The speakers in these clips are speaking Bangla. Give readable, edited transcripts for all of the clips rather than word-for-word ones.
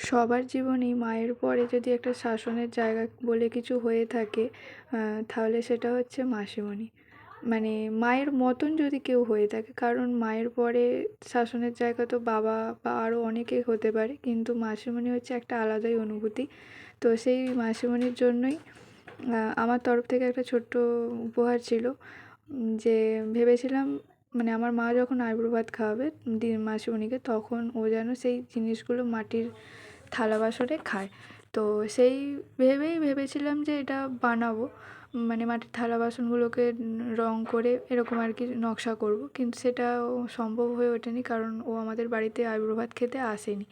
সবার জীবনেই মায়ের পরে যদি একটা শাসনের জায়গা বলে কিছু হয়ে থাকে, তাহলে সেটা হচ্ছে মাসিমণি। মানে মায়ের মতন যদি কেউ হয়ে থাকে, কারণ মায়ের পরে শাসনের জায়গা তো বাবা বা আরও অনেকে হতে পারে, কিন্তু মাসিমণি হচ্ছে একটা আলাদাই অনুভূতি। তো সেই মাসিমণির জন্যই আমার তরফ থেকে একটা ছোট্ট উপহার ছিল, যে ভেবেছিলাম মানে আমার মা যখন আইবুড়ো ভাত খাওয়াবে মাসিমণিকে, তখন ও যেন সেই জিনিসগুলো মাটির থালা বাসনে খায়। তো সেই ভেবেই ভেবেছিলাম যে এটা বানাবো, মানে মাটির থালা বাসনগুলোকে রং করে এরকম আর কি নকশা করব, কিন্তু সেটাও সম্ভব হয়ে ওঠেনি, কারণ ও আমাদের বাড়িতে আইবুড়ো ভাত খেতে আসেনি।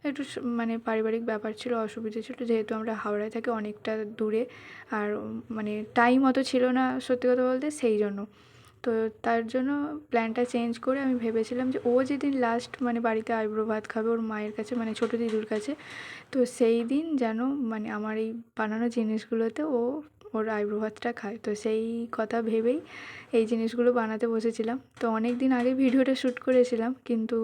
একটু মানে পারিবারিক ব্যাপার ছিল, অসুবিধা ছিল, যেহেতু আমরা হাওড়ায় থাকি অনেকটা দূরে, আর মানে টাইম অত ছিল না সত্যি কথা বলতে, সেই জন্য। তো তার জন্য প্ল্যানটা চেঞ্জ করে আমি ভেবেছিলাম যে ও যেদিন লাস্ট মানে বাড়িতে আইবুড়ো ভাত খাবে ওর মায়ের কাছে, মানে ছোটো দিদুর কাছে, তো সেই দিন যেন মানে আমার এই বানানো জিনিসগুলোতে ও ওর আইবুড়ো ভাতটা খায়। তো সেই কথা ভেবেই এই জিনিসগুলো বানাতে বসেছিলাম। তো অনেক দিন আগে ভিডিওটা শ্যুট করেছিলাম, কিন্তু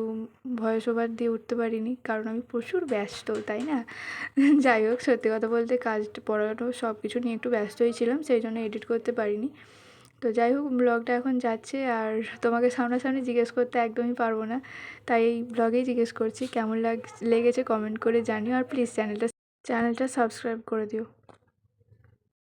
ভয়েস ওভার দিয়ে উঠতে পারিনি, কারণ আমি প্রচুর ব্যস্ত, তাই না? যাই হোক, সত্যি কথা বলতে কাজ পড়ানো সব কিছু নিয়ে একটু ব্যস্তই ছিলাম, সেই জন্য এডিট করতে পারিনি। তো যাই হোক, ব্লগটা এখন যাচ্ছে, আর তোমাকে সামনাসামনি জিজ্ঞেস করতে একদমই পারবো না, তাই এই ব্লগেই জিজ্ঞেস করছি কেমন লেগেছে কমেন্ট করে জানিও, আর প্লিজ চ্যানেলটা সাবস্ক্রাইব করে দিও।